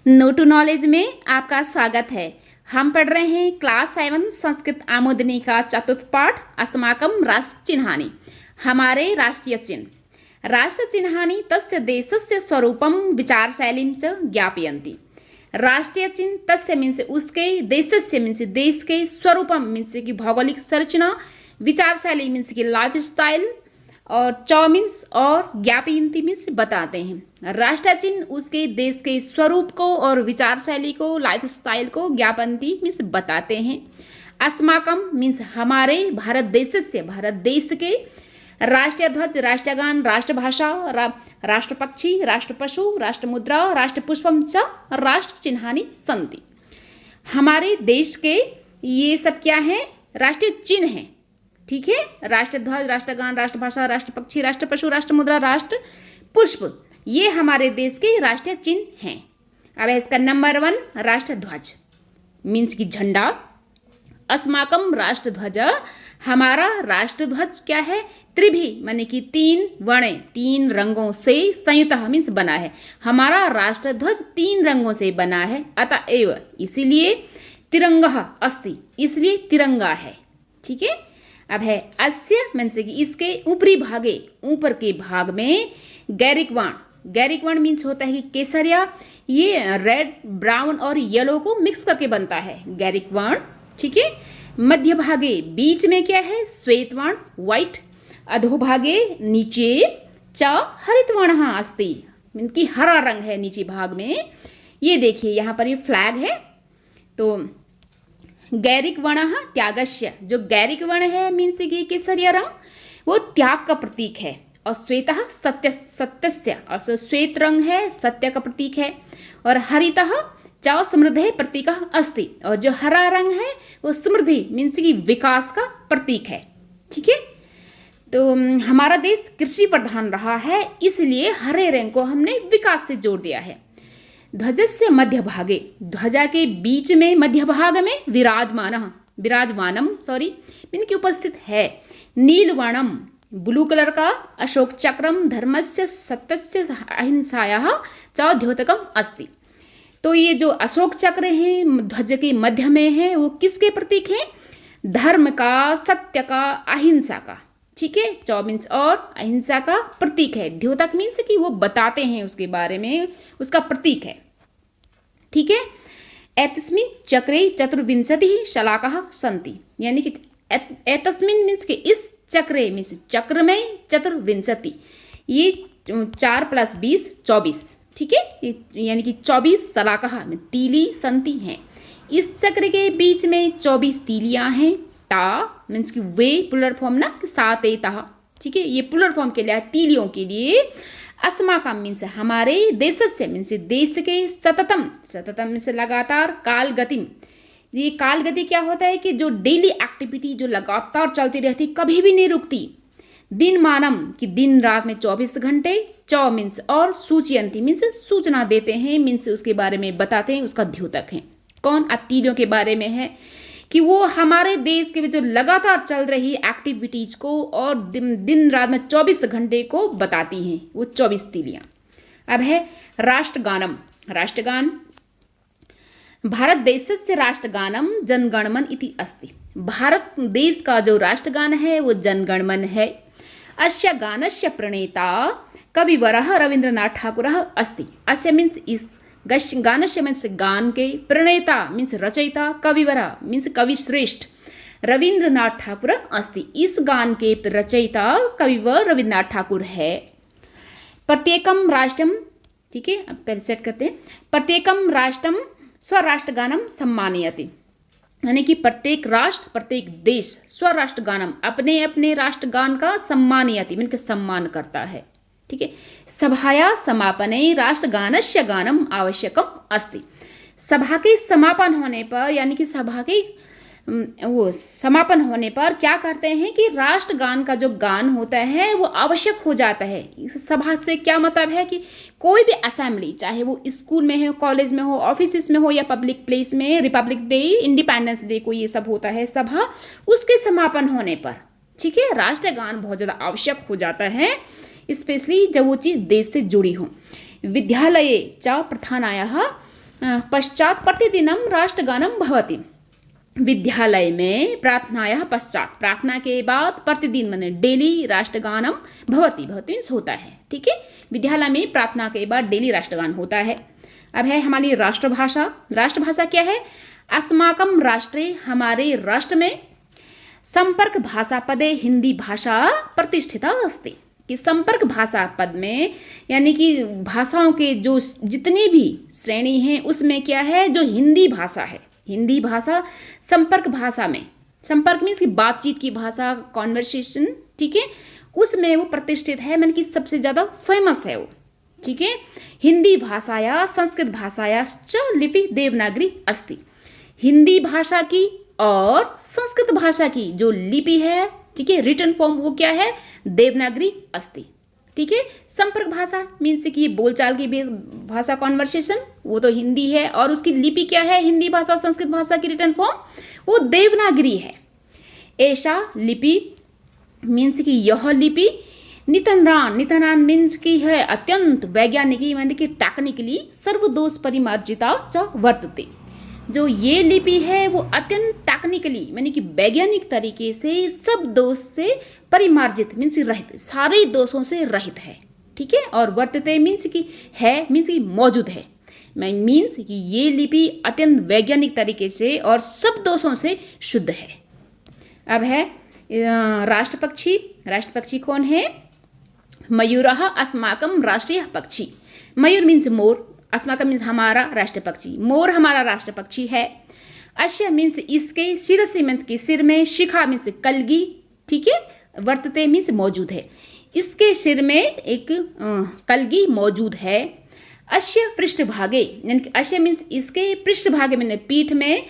No to knowledge में आपका स्वागत है। हम पढ़ रहे हैं क्लास 7 संस्कृत आमोदनी का चतुर्थ पाठ अस्माकं राष्ट्र चिन्हानि। हमारे राष्ट्रीय चिन्ह। राष्ट्र चिन्हानि तस्य देशस्य स्वरूपम विचारशैलीं च ज्ञापयन्ति। राष्ट्रीय चिन्ह तस्य मीन्स उसके, देशस्य मीन्स देश के, स्वरूपम मीन्स की भौगोलिक संरचना, विचारशैली मीन्स की लाइफ स्टाइल, और च मीन्स और ज्ञापयन्ति मीन्स बताते हैं। राष्ट्र चिन्ह उसके देश के स्वरूप को और विचार शैली को, लाइफ स्टाइल को, ज्ञापयन्ति मीन्स बताते हैं। अस्माकं मीन्स हमारे, भारत देश से, भारत देश के, राष्ट्रीय ध्वज, राष्ट्रगान, राष्ट्रभाषा, राष्ट्र पक्षी, राष्ट्र पशु, राष्ट्र मुद्रा, राष्ट्र पुष्पम च राष्ट्र चिन्हानि सन्ति। हमारे देश के ये सब क्या है? राष्ट्रीय चिन्ह हैं। ठीक है, राष्ट्र ध्वज, राष्ट्रगान, राष्ट्रभाषा, राष्ट्र पक्षी, राष्ट्र पशु, राष्ट्र मुद्रा, राष्ट्र पुष्प, ये हमारे देश के राष्ट्रीय चिन्ह हैं। अब है इसका नंबर 1 राष्ट्र ध्वज मीन्स की झंडा। अस्माकं राष्ट्र ध्वज, हमारा राष्ट्र ध्वज क्या है? त्रिभी माने कि 3 वर्ण, 3 रंगों से संयुक्त मीन्स बना है। हमारा राष्ट्र ध्वज 3 रंगों से बना है, अतएव इसीलिए तिरंगा अस्ति, इसलिए तिरंगा है। ठीक है। अब है अस्य मीन्स की इसके ऊपरी भागे, ऊपर के भाग में गैरिकवाण, गैरिकवाण मीन्स होता है कि केसरिया, ये रेड, ब्राउन और येलो को मिक्स करके बनता है गैरिकवाण। ठीक है। मध्य भागे बीच में क्या है? श्वेतवाण व्हाइट, अधोभागे नीचे च हरितवाण अस्ति, इनकी हरा रंग है नीचे भाग में। ये देखिए यहाँ पर ये फ्लैग है। तो गैरिक वर्ण त्यागस्य, जो गैरिक वर्ण है मीन्स की केसरिया रंग, वो त्याग का प्रतीक है। और श्वेत सत्य, सत्यस्य, और श्वेत रंग है सत्य का प्रतीक है। और हरितः च समृद्धि प्रतीक अस्ति, और जो हरा रंग है वो समृद्धि मीन्स की विकास का प्रतीक है। ठीक है। तो हमारा देश कृषि प्रधान रहा है, इसलिए हरे रंग को हमने विकास से जोड़ दिया है। ध्वजस्य मध्य भागे, ध्वजा के बीच में मध्य भाग में विराजमानम मीन की उपस्थित है। नीलवर्णम ब्लू कलर का, अशोक चक्रम धर्मस्य सत्यस्य अहिंसायाः च द्योतकम अस्ति। तो ये जो अशोक चक्र है ध्वज के मध्य में है, वो किसके प्रतीक है? धर्म का, सत्य का, अहिंसा का। ठीक है। 24 और अहिंसा का प्रतीक है। द्योतक मीन्स कि वो बताते हैं उसके बारे में, उसका प्रतीक है। ठीक है। एतस्मिन् चक्रे चतुर्विंशतिः शलाकाः सन्ति, यानी कि एतस्मिन् मीन्स के इस चक्रे मीन्स चक्र में चतुर्विंशति, ये 4 + 20 24। ठीक है। यानी कि 24 शलाकाः में तीली सन्ति हैं। इस चक्र के बीच में 24 तीलियां हैं। ता मीन्स की वे प्लुरल फॉर्म ना, 7 एतः। ठीक है। ये प्लुरल फॉर्म के लिए, तीलियों के लिए। अस्माकं मीन्स हमारे, देशस्य मीन्स देश के, सततम, सततम मीन्स लगातार, काल गतिम, ये काल गति क्या होता है कि जो डेली एक्टिविटी जो लगातार चलती रहती, कभी भी नहीं रुकती। दिन मानम कि दिन रात में 24 घंटे। च मीन्स और, सूचयन्ति मीन्स सूचना देते हैं, मीन्स उसके बारे में बताते हैं, उसका द्योतक है। कौन? तीलियों के बारे में है कि वो हमारे देश के जो लगातार चल रही एक्टिविटीज को और दिन रात में 24 घंटे को बताती हैं, वो 24 तीलियां। अब है राष्ट्रगानम, राष्ट्रगान। भारत देशस्य राष्ट्रगानम जनगणमन इति अस्ति। भारत देश का जो राष्ट्रगान है वो जनगणमन है। अस्य गानस्य प्रणेता कविवरः रविन्द्रनाथ ठाकुरः अस्ति। अस्य मीन्स इस, गानस्य मीन्स गान के, प्रणेता मीन्स रचयिता, कविवरा मीन्स कवि श्रेष्ठ, रविन्द्रनाथ ठाकुर अस्ति। इस गान के रचयिता कविवर रविन्द्रनाथ ठाकुर है। प्रत्येकम राष्ट्रम, ठीक है, अब पहले सेट करते हैं। प्रत्येकम राष्ट्रम स्वराष्ट्रगानम सम्मानयति, यानी कि प्रत्येक राष्ट्र, प्रत्येक देश स्वराष्ट्रगानम अपने अपने राष्ट्रगान का सम्मानयति मीन के सम्मान करता है। ठीक है। सभाया समापने राष्ट्रगानस्य गानम आवश्यकम अस्ति। सभा के समापन होने पर, यानी कि सभा के वो समापन होने पर क्या करते हैं कि राष्ट्रगान का जो गान होता है वो आवश्यक हो जाता है। इस सभा से क्या मतलब है कि कोई भी असेंबली, चाहे वो स्कूल में हो, कॉलेज में हो, ऑफिस में हो या पब्लिक प्लेस में, रिपब्लिक डे, इंडिपेंडेंस डे को ये सब होता है सभा, उसके समापन होने पर, ठीक है, राष्ट्रगान बहुत ज़्यादा आवश्यक हो जाता है, स्पेशली जब वो चीज़ देश से जुड़ी हो। विद्यालये च प्रधानायाः पश्चात प्रतिदिनम राष्ट्रगानम भवति। विद्यालय में प्रार्थनाया पश्चात, प्रार्थना के बाद प्रतिदिन मैंने डेली राष्ट्रगानम भवति, भवति मीन्स होता है। ठीक है, विद्यालय में प्रार्थना के बाद डेली राष्ट्रगान होता है। अब है हमारी राष्ट्रभाषा। राष्ट्रभाषा क्या है? अस्माकं राष्ट्रे, हमारे राष्ट्र में संपर्क भाषा पदे हिंदी भाषा प्रतिष्ठिता अस्ति, कि संपर्क भाषा पद में यानी कि भाषाओं के जो जितनी भी श्रेणी हैं उसमें क्या है, जो हिंदी भाषा है, हिंदी भाषा संपर्क भाषा में, संपर्क मीन्स की बातचीत की भाषा, कॉन्वर्सेशन, ठीक है, उसमें वो प्रतिष्ठित है, मैंने कि सबसे ज़्यादा फेमस है वो। ठीक है, हिंदी भाषाया संस्कृत भाषाया च लिपि देवनागरी अस्ति। हिंदी भाषा की और संस्कृत भाषा की जो लिपि है, ठीक है, रिटन फॉर्म, वो क्या है? देवनागरी अस्ति। ठीक है, संपर्क भाषा मीन्स कि बोलचाल की भाषा, कॉन्वर्सेशन, वो तो हिंदी है, और उसकी लिपि क्या है? हिंदी भाषा और संस्कृत भाषा की रिटन फॉर्म वो देवनागरी है। ऐसा लिपि मीन्स कि यह लिपि नितरान, नितरान मीन्स की है अत्यंत वैज्ञानिक, यानी कि टेक्निकली सर्वदोष परिमार्जिता च वर्तते। जो ये लिपि है वो अत्यंत टेक्निकली यानी कि वैज्ञानिक तरीके से सब दोष से परिमार्जित मीन्स रहित, सारे दोषों से रहित है। ठीक है, और वर्तते मीन्स की है, मीन्स की मौजूद है, मीन्स कि ये लिपि अत्यंत वैज्ञानिक तरीके से और सब दोषों से शुद्ध है। अब है राष्ट्र पक्षी। राष्ट्र पक्षी कौन है? मयूरः अस्माकं राष्ट्रीय पक्षी। मयूर मीन्स मोर, अस्माकं मीन्स हमारा राष्ट्र पक्षी, मोर हमारा राष्ट्र पक्षी है। अश्य मीन्स इसके, शिरसि मीन्स के सिर में, शिखा मीन्स कलगी, ठीक है, वर्तते मीन्स मौजूद है, इसके सिर में एक कलगी मौजूद है। अश्य पृष्ठभागे, यानी कि अश्य मीन्स इसके पृष्ठभागे में, पीठ में,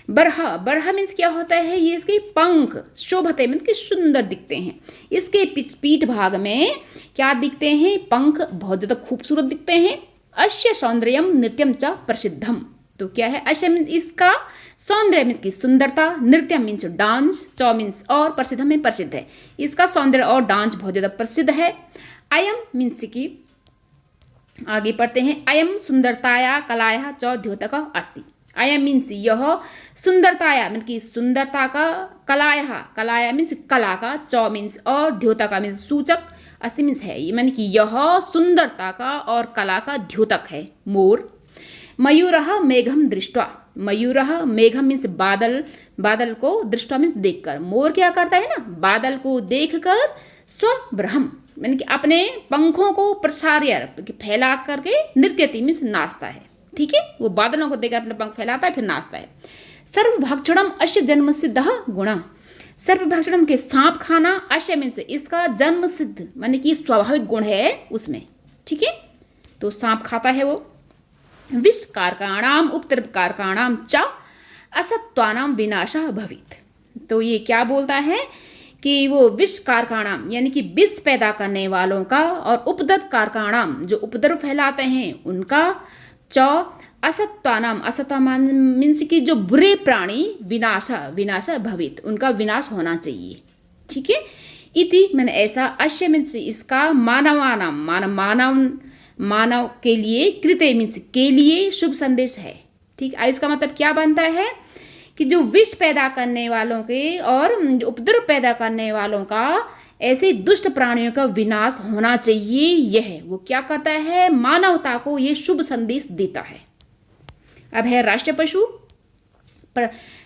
बरहा, बरहा मीन्स क्या होता है? ये इसके पंख, शोभते मीन्स कि सुंदर दिखते हैं। इसके पीठ भाग में क्या दिखते हैं? पंख बहुत ज़्यादा खूबसूरत दिखते हैं। अश्य सौंदर्यम नृत्यम च प्रसिद्धम। तो क्या है? अश्य मीन्स इसका, सौंदर्य मीन्स की सुंदरता, नृत्य मीन्स डांस, च मीन्स और, प्रसिद्धम में प्रसिद्ध है, इसका सौंदर्य और डांस बहुत ज़्यादा प्रसिद्ध है। अयम मीन्स की, आगे पढ़ते हैं, अयम सुंदरताया कलाया च द्योतक अस्ति। अयम मीन्स यह, सुंदरताया मीन्स की सुंदरता का, कलाया, कलाया मीन्स कला का, च मीन्स और, द्योतक मीन्स सूचक, अस्ति मीन्स है, यानी कि यह सुंदरता का और कला का द्योतक है, मोर। मयूरः मेघम दृष्ट्वा। मयूरः मेघम मीन्स बादल, बादल को, दृष्ट्वा मीन्स देखकर। मोर क्या करता है ना? बादल को देखकर स्वबृहम यानी कि अपने पंखों को प्रसार्य फैला करके, नृत्यति मीन्स नाचता है। ठीक है, वो बादलों को देखकर अपने पंख फैलाता है, फिर नाचता है। सर्वभक्षणम अश्य जन्म सिद्ध गुण। सर्वभक्षणम के सांप खाना, अश्य मीन्स इसका जन्म सिद्ध माने कि स्वाभाविक गुण है उसमें। ठीक है, तो सांप खाता है वो। विष कारकाणाम उपद्रव कारकाणाम च असत्वानाम विनाशः भवेत्। तो ये क्या बोलता है कि वो विष कारकाणाम यानी कि विष पैदा करने वालों का, और उपद्रव कारकाणाम जो उपद्रव फैलाते हैं उनका, च असत्वानाम, असत्वान मीन्स की जो बुरे प्राणी, विनाश भवित, उनका विनाश होना चाहिए। ठीक है, इति मैंने ऐसा, अश्य मीन्स इसका, मानवानाम, मानव के लिए, कृते मीन्स के लिए शुभ संदेश है। ठीक है, इसका मतलब क्या बनता है कि जो विष पैदा करने वालों के और जो उपद्रव पैदा करने वालों का, ऐसे दुष्ट प्राणियों का विनाश होना चाहिए। यह वो क्या करता है? मानवता को ये शुभ संदेश देता है। अब है राष्ट्रीय पशु।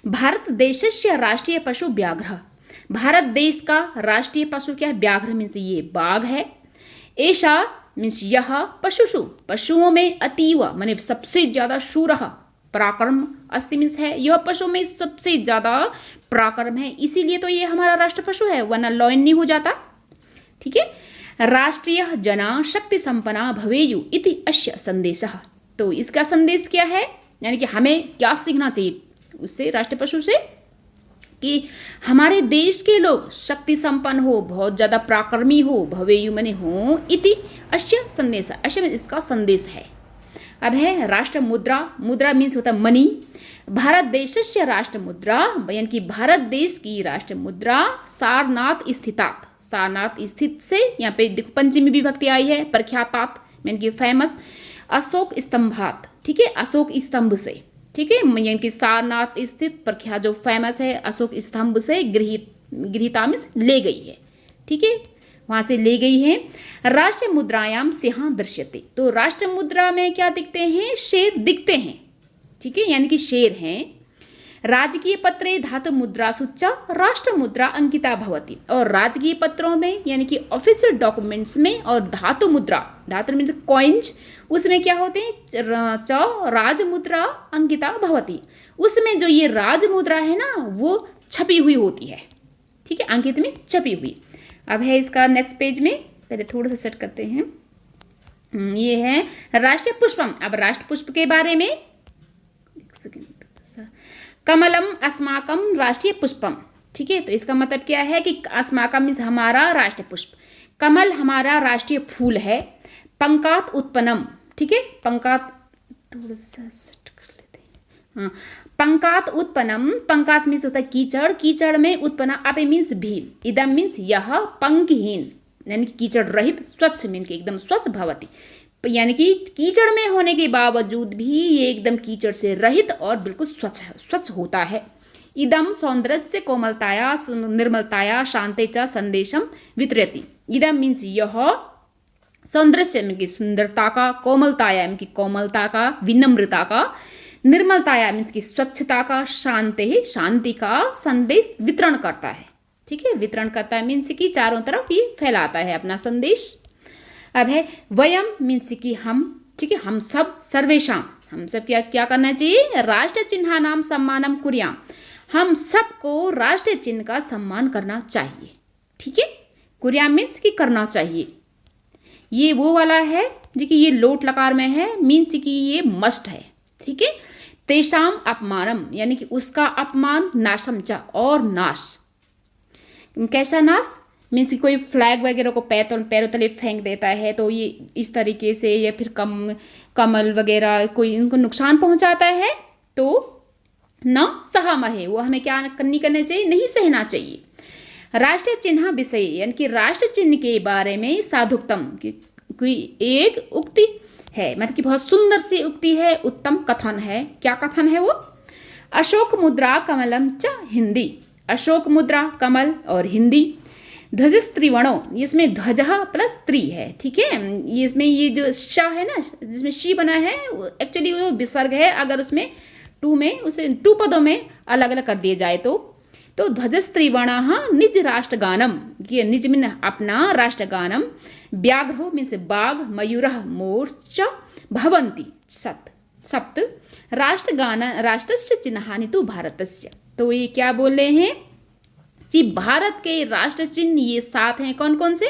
भारत देशस्य राष्ट्रीय पशु व्याघ्र। भारत देश का राष्ट्रीय पशु क्या है? व्याघ्र मीन्स ये बाघ है। ऐसा मीन्स यह, पशुषु पशुओं में, अतीव माने सबसे ज्यादा, शूरः पराक्रम, अस्ति मीन्स है, यह पशु में सबसे ज्यादा पराक्रम है, इसीलिए तो ये हमारा राष्ट्र पशु है, वरना लॉयन नहीं हो जाता। ठीक है, राष्ट्रीय जना शक्ति संपन्ना भवेयु इति अस्य संदेशः। तो इसका संदेश क्या है? यानी कि हमें क्या सीखना चाहिए उससे, राष्ट्रीय पशु से, कि हमारे देश के लोग शक्ति संपन्न हो, बहुत ज्यादा पराक्रमी हो, भवेयु मने हो, इति अस्य संदेश, अस्य में इसका संदेश है। अब है राष्ट्र मुद्रा। मुद्रा मीन्स होता है मनी। भारत देशस्य राष्ट्र मुद्रा, यानी कि भारत देश की राष्ट्र मुद्रा, सारनाथ स्थितात, सारनाथ स्थित से, यहाँ पे देखो पंचमी विभक्ति आई है, प्रख्यातात यानी कि फेमस, अशोक स्तंभात। ठीक है, अशोक स्तंभ से, ठीक है, यानी कि सारनाथ स्थित प्रख्यात जो फेमस है अशोक स्तंभ से गृहीता मीन्स ले गई है, ठीक है, वहां से ले गई है। राष्ट्रीय मुद्रायाम सिंह दृश्यते, तो राष्ट्र मुद्रा में क्या दिखते हैं, शेर दिखते हैं, ठीक है, यानी कि शेर हैं। राजकीय पत्रे धातु मुद्रा सुच्चा राष्ट्र मुद्रा अंकिता भवती, और राजकीय पत्रों में यानी कि ऑफिशियल डॉक्यूमेंट्स में और धातु मुद्रा, धातु मीन्स कॉइन्स, उसमें क्या होते हैं, राज मुद्रा अंकिता भवती, उसमें जो ये राज मुद्रा है ना वो छपी हुई होती है, ठीक है, अंकित में छपी हुई। अब है इसका नेक्स्ट पेज में, पहले थोड़ा सा सेट करते हैं, ये है राष्ट्रीय पुष्पम। अब राष्ट्र पुष्प के बारे में, एक सेकेंड, कमलम अस्माकम राष्ट्रीय पुष्पम, ठीक है, तो इसका मतलब क्या है कि अस्माकम मीन्स हमारा राष्ट्रीय पुष्प, कमल हमारा राष्ट्रीय फूल है, पंकात उत्पन्नम, ठीक है, पंकात थोड़ा सा सेट कर लेते हैं, हाँ, पंकात उत्पन्नम, पंकात मीन्स होता है कीचड़, कीचड़ में उत्पन्न अपे मीन्स भी, इदम मीन्स यह, पंकहीन यानी कि कीचड़ रहित, स्वच्छ मीन्स एकदम स्वच्छ भवती, यानी कि कीचड़ में होने के बावजूद भी ये एकदम कीचड़ से रहित और बिल्कुल स्वच्छ होता है। इदम सौंदर्य कोमलताया निर्मलताया शांते च संदेशम वितरति, इदम मीन्स यह, सौंदर्य मीन की सुंदरता का, कोमलताया मीन की कोमलता का, विनम्रता का, निर्मलताया मीन्स की स्वच्छता का, शांति शांति का संदेश वितरण करता है, ठीक है, वितरण करता है मीन्स की चारों तरफ ये फैलाता है अपना संदेश। अब है वयम मीन्स की हम, ठीक है, हम सब, सर्वेशम हम सब क्या क्या करना चाहिए, राष्ट्र चिन्ह नाम सम्मानम कुर्याम, हम सबको राष्ट्रीय चिन्ह का सम्मान करना चाहिए, ठीक है, कुर्याम मीन्स की करना चाहिए। ये वो वाला है जो कि ये लोट लकार में है, मीन्स की ये मस्ट है, ठीक है। तेषाम अपमानम यानी कि उसका अपमान, नाशम च और नाश, कैसा नाश मीन्स कोई फ्लैग वगैरह को पैरों तले फेंक देता है तो ये इस तरीके से, या फिर कमल वगैरह कोई इनको नुकसान पहुंचाता है तो न सहमहे, वो हमें क्या नहीं करना चाहिए, नहीं सहना चाहिए। राष्ट्रीय चिन्ह विषय यानी कि राष्ट्र चिन्ह के बारे में साधुक्तम कोई एक उक्ति है, मतलब कि बहुत सुंदर सी उक्ति है, उत्तम कथन है। क्या कथन है वो, अशोक मुद्रा कमलम च हिंदी, अशोक मुद्रा कमल और हिंदी, ध्वज त्रिवर्णो, इसमें ध्वज प्लस त्रि है, ठीक है, इसमें ये जो श है ना जिसमें शी बना है एक्चुअली वो विसर्ग है, अगर उसमें टू में उसे टू पदों में अलग अलग कर दिए जाए तो ध्वज त्रिवर्ण निज राष्ट्रगानम, ये निज मीन अपना राष्ट्रगानम, व्याघ्रो मीन्स बाघ, मयूर मोर च भवंती सप्त राष्ट्रगान राष्ट्रस्य चिन्हानि तु भारतस्य, तो ये क्या बोल रहे हैं जी, भारत के राष्ट्र चिन्ह ये 7 हैं, कौन कौन से,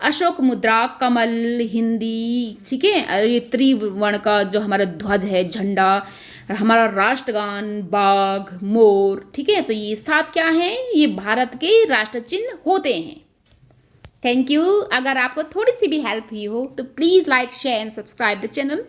अशोक मुद्रा, कमल, हिंदी, ठीक है, ये त्रिवर्ण का जो हमारा ध्वज है, झंडा, हमारा राष्ट्रगान, बाघ, मोर, ठीक है, तो ये 7 क्या हैं, ये भारत के राष्ट्र चिन्ह होते हैं। Thank you. अगर आपको थोड़ी सी भी हेल्प हुई हो तो please like, share and subscribe the channel.